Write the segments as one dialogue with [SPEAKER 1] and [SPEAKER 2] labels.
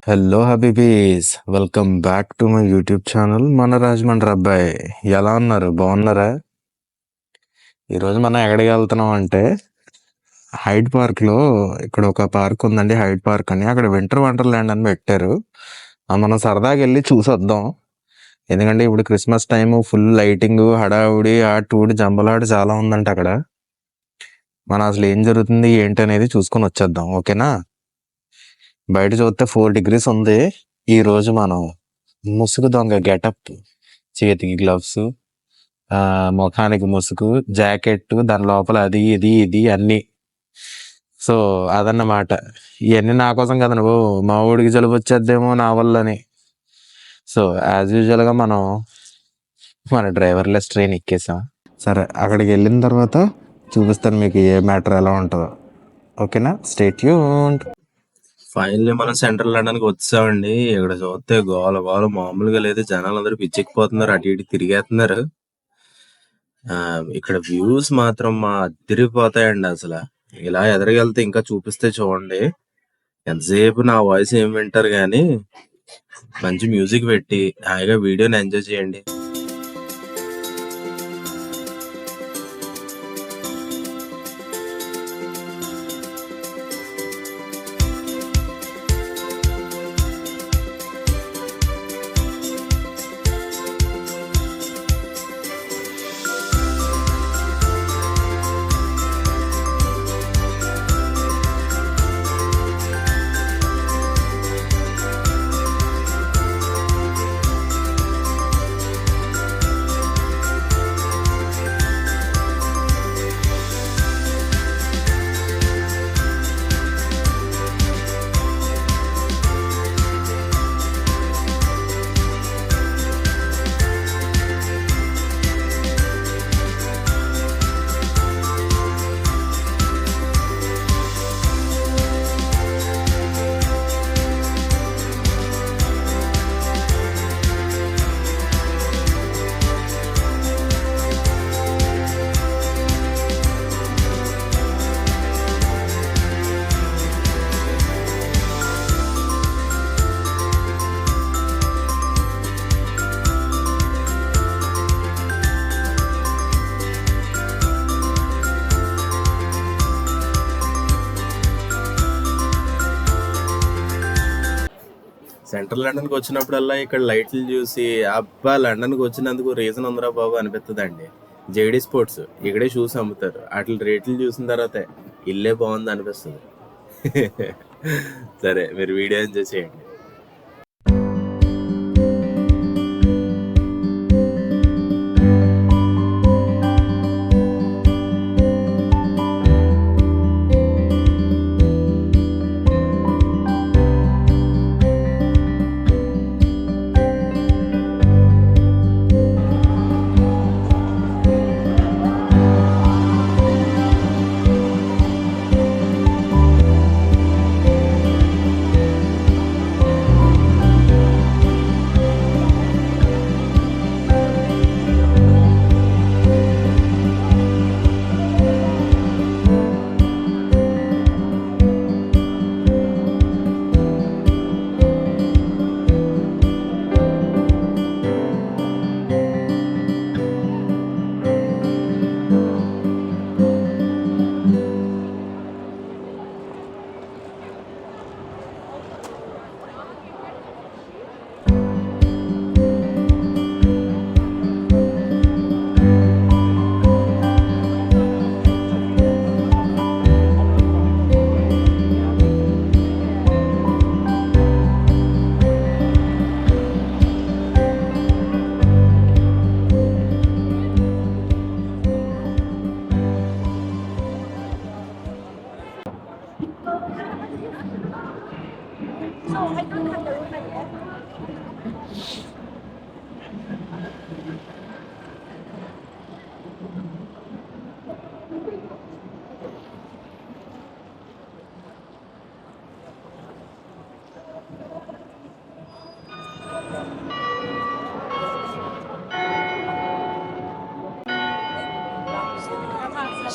[SPEAKER 1] Hello హబీబీస్, welcome back to my YouTube channel మన రాజమండ్రి అబ్బాయి. ఎలా ఉన్నారు? బాగున్నారా? ఈరోజు మనం ఎక్కడికి వెళ్తున్నాం అంటే హైడ్ పార్క్లో. ఇక్కడ ఒక పార్క్ ఉందండి, హైడ్ పార్క్ అని. అక్కడ వింటర్ వండర్ ల్యాండ్ అని పెట్టారు. మనం సరదాగా వెళ్ళి చూసొద్దాం. ఎందుకంటే ఇప్పుడు క్రిస్మస్ టైము, ఫుల్ లైటింగ్, హడావుడి, ఆటూడి జంబలాడి చాలా ఉందంట అక్కడ. మనం అసలు ఏం జరుగుతుంది ఏంటి అనేది చూసుకొని వచ్చేద్దాం, ఓకేనా? బయట చూస్తే 4 degrees ఉంది. ఈ రోజు మనం ముసుగు దొంగ గెటప్, చేతికి గ్లవ్స్, ముఖానికి ముసుగు, జాకెట్, దాని లోపల అది ఇది ఇది అన్నీ. సో అదన్నమాట. ఇవన్నీ నా కోసం కదా, నువ్వు మా ఊడికి జలుబు వచ్చేద్దేమో నా వల్లని. సో యాజ్ యూజువల్గా మనం మన డ్రైవర్లెస్ ట్రైన్ ఎక్కేసాం. సరే, అక్కడికి వెళ్ళిన తర్వాత చూపిస్తాను మీకు ఏ మ్యాటర్ ఎలా ఉంటుందో. ఓకేనా? Stay tuned. ఫైనల్లీ మనం సెంట్రల్ లండన్కి వచ్చామండి. ఇక్కడ చూస్తే గోల గోల మామూలుగా లేదు. జనాలు అందరూ పిచ్చెక్కిపోతున్నారు, అటు ఇటు తిరిగేస్తున్నారు. ఇక్కడ వ్యూస్ మాత్రం అదిరిపోతాయండి అసలు. ఇలా ఎదురుకెళ్తే ఇంకా చూపిస్తే చూడండి. ఎంతసేపు నా వాయిస్ ఏం వింటారు కానీ, మంచి మ్యూజిక్ పెట్టి హాయిగా వీడియోని ఎంజాయ్ చేయండి. సెంట్రల్ లండన్కి వచ్చినప్పుడల్లా ఇక్కడ లైట్లు చూసి అబ్బా లండన్కి వచ్చినందుకు రీజన్ ఉందిరా బాబు అనిపిస్తుందండి. జేడీ స్పోర్ట్స్ ఇక్కడే షూస్ అమ్ముతారు. వాటి రేట్లు చూసిన తర్వాత ఇల్లే బాగుంది అనిపిస్తుంది. సరే, మీరు వీడియో ఎంజాయ్ చేయండి.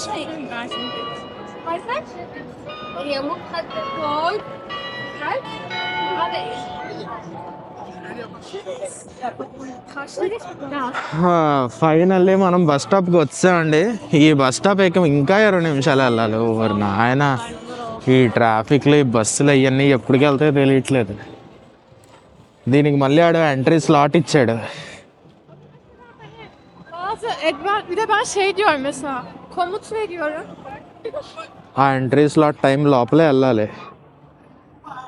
[SPEAKER 2] شيء. عارفة؟ هي مخها
[SPEAKER 1] ఫైనల్లీ మనం బస్ స్టాప్కి వచ్చామండి. ఈ బస్ స్టాప్ ఇంకా 20 నిమిషాలు వెళ్ళాలి. ఓవర్ నాయన ఈ ట్రాఫిక్లో ఈ బస్సులు అవన్నీ ఎప్పటికి వెళ్తాయో తెలియట్లేదు. దీనికి మళ్ళీ ఆడు ఎంట్రీ స్లాట్ ఇచ్చాడు.
[SPEAKER 2] Bir de ben şey diyorum mesela, komut veriyorum.
[SPEAKER 1] ఆ ఎంట్రీ స్లాట్ టైం లోపలే వెళ్ళాలి,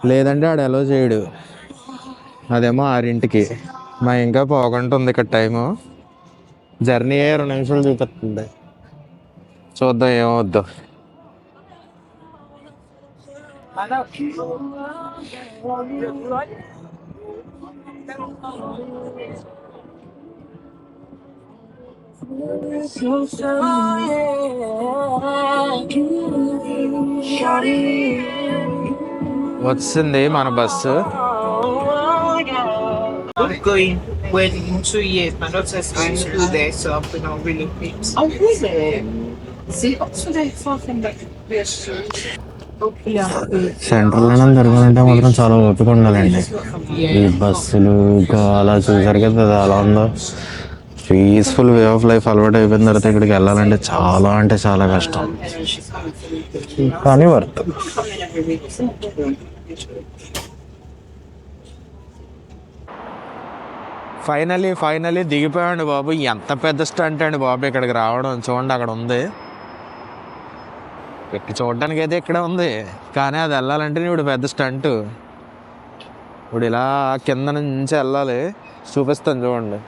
[SPEAKER 1] లేదంటే ఆడు అలో చేయడు. అదేమో 6ంటికి, మా ఇంకా పోగంట ఉంది ఇక్కడ టైము. జర్నీ 20 నిమిషాలు చూపిస్తుంది. చూద్దాం ఏమవుద్దో. వచ్చింది మన bus.
[SPEAKER 3] Going wedding in 2 years. My daughter's going to school there, so I've been on really pleased. Oh, really? See, Oxford is far from that.
[SPEAKER 1] సెంట్రల్లో జరగాలంటే మాత్రం చాలా ఓపిక ఉండాలండి. ఈ బస్సులు ఇంకా అలా చూసారు కదా, అది అలా ఉందో. పీస్ఫుల్ వే ఆఫ్ లైఫ్ అలవాటు అయిపోయిన తర్వాత ఇక్కడికి వెళ్ళాలంటే చాలా అంటే చాలా కష్టం, కానీ వర్త్. ఫైనలీ దిగిపోయాడు బాబు. ఎంత పెద్ద స్టంట్ అండి బాబు ఇక్కడికి రావడం. చూడండి అక్కడ ఉంది, పెట్టి చూడడానికి అయితే ఇక్కడ ఉంది, కానీ అది వెళ్ళాలంటే ఇప్పుడు పెద్ద స్టంట్. ఇప్పుడు ఇలా కింద నుంచి వెళ్ళాలి. చూపిస్తాను చూడండి.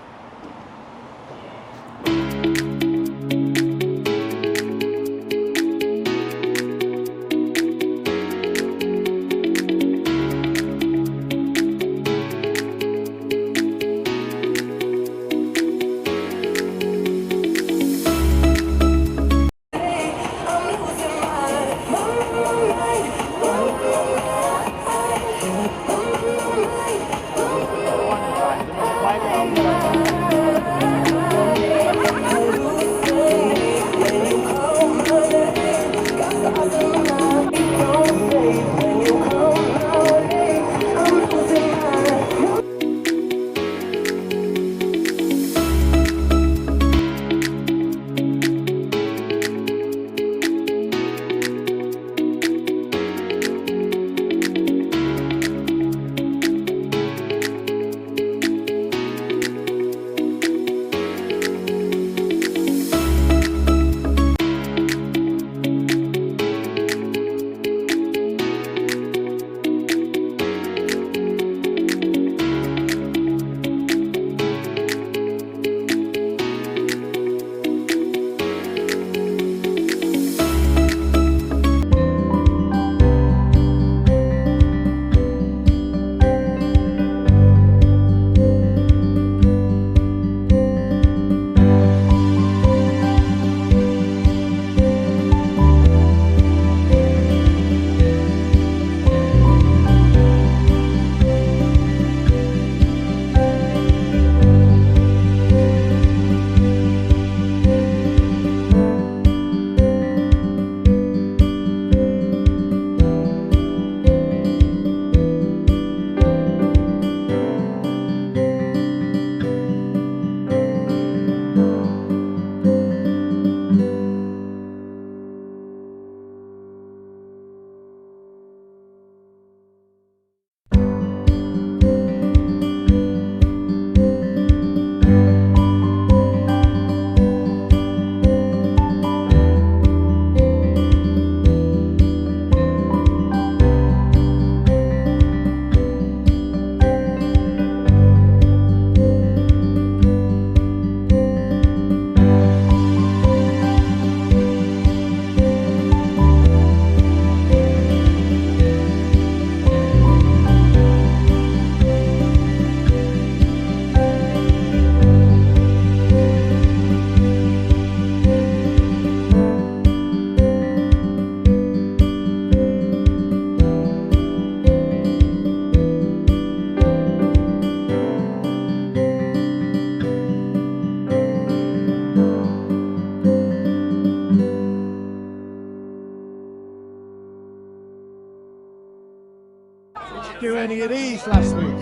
[SPEAKER 4] do any of these last week.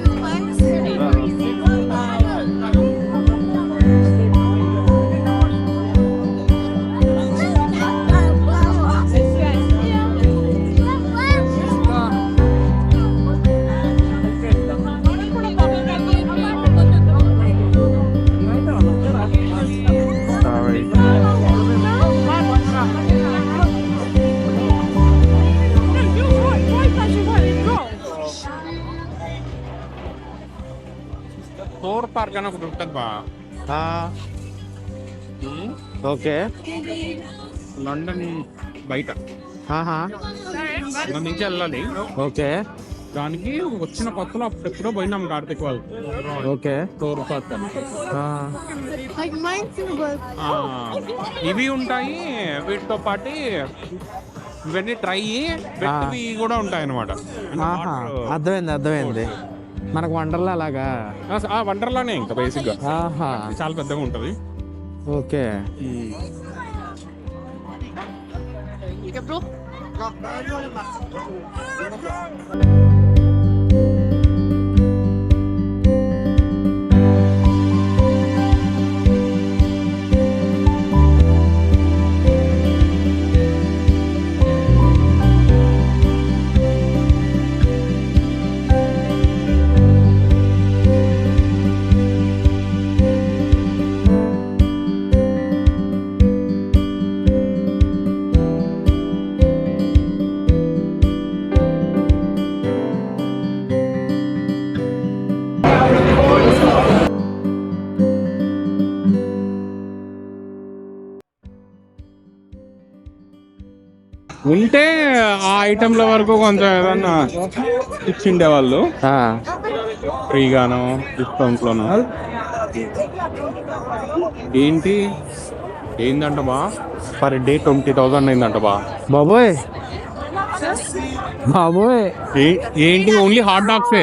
[SPEAKER 1] Sorry.
[SPEAKER 5] Tour park అని ఒకటి ఉంటుంది బా
[SPEAKER 1] ఓకే.
[SPEAKER 5] లండన్ బయట
[SPEAKER 1] ఆహా.
[SPEAKER 5] లండన్ నుంచి వెళ్ళాలి.
[SPEAKER 1] ఓకే.
[SPEAKER 5] దానికి వచ్చిన కొత్తలో అప్పుడెప్పుడో పోయినాం కార్తిక్ వాళ్ళు.
[SPEAKER 1] ఓకే.
[SPEAKER 5] టూర్ పార్క్ అని.
[SPEAKER 2] Like mine's in the book.
[SPEAKER 5] ఆ, ఇవి ఉంటాయి. వీటితో పాటు ఇవన్నీ ట్రై వెట్టివి కూడా ఉంటాయి అనమాట.
[SPEAKER 1] ఆహా, అర్థమైంది. మనకు వండర్లా అలాగా.
[SPEAKER 5] వండర్లానే ఇంకా బేసిక్ గా
[SPEAKER 1] ఆహా.
[SPEAKER 5] చాలా పెద్దగా ఉంటది.
[SPEAKER 1] ఓకే.
[SPEAKER 5] ఉంటే ఆ ఐటెంల వరకు కొంచెం ఏదన్నా ఇచ్చిండే వాళ్ళు ఫ్రీగానో డిస్కౌంట్ లోనో. ఏందంట బా పర్ డే 20,000 అయిందంట బా.
[SPEAKER 1] బాబోయ్.
[SPEAKER 5] ఏంటి only hot dogs?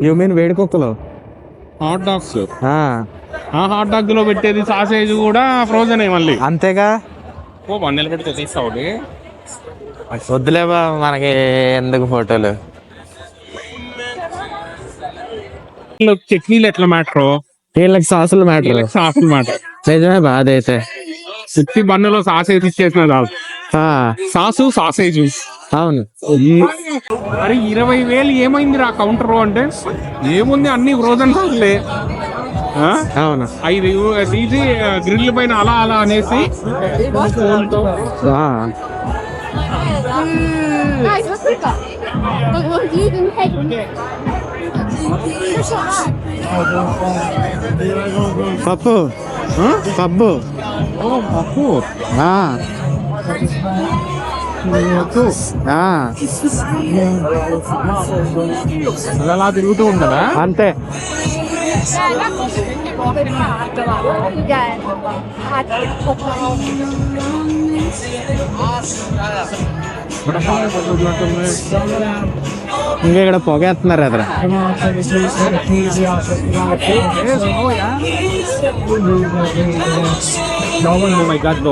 [SPEAKER 1] You mean వేడి కుక్కలు?
[SPEAKER 5] Hot dogs. ఆ హాట్ డాగ్ లో పెట్టేది సాసేజ్ కూడా ఫ్రోజన్ మళ్ళీ.
[SPEAKER 1] అంతేగా.
[SPEAKER 5] ఓ 1 నెల పెడితే తీస్తావు.
[SPEAKER 1] వద్దులేబా, మనకి ఎందుకు ఫోటోలు.
[SPEAKER 5] చట్నీలు ఎట్లా మ్యాటర్?
[SPEAKER 1] వీళ్ళకి సాసులు మ్యాటర్.
[SPEAKER 5] సాసులు మ్యాటర్.
[SPEAKER 1] నిజమే బా. అదైతే
[SPEAKER 5] సిక్స్టీ బన్నులో సాసేజ్ ఇచ్చేసిన చాలు. Sauce sausage.
[SPEAKER 1] అవును.
[SPEAKER 5] మరి 20,000 ఏమైంది రా కౌంటర్ అంటే? ఏముంది, అన్ని ఫ్రోజన్ సాసులే.
[SPEAKER 1] అవును.
[SPEAKER 5] 5 తీసి గ్రిల్ పైన అలా అనేసి
[SPEAKER 2] Guys, what's with that? Look, you can take it.
[SPEAKER 1] పప్పు. పప్పు.
[SPEAKER 5] పప్పు అలా తిరుగుతూ ఉంటుందా?
[SPEAKER 1] అంతే. ఇంకా ఇక్కడ పొగేస్తున్నారు ఎదురు.
[SPEAKER 5] Oh my God, no.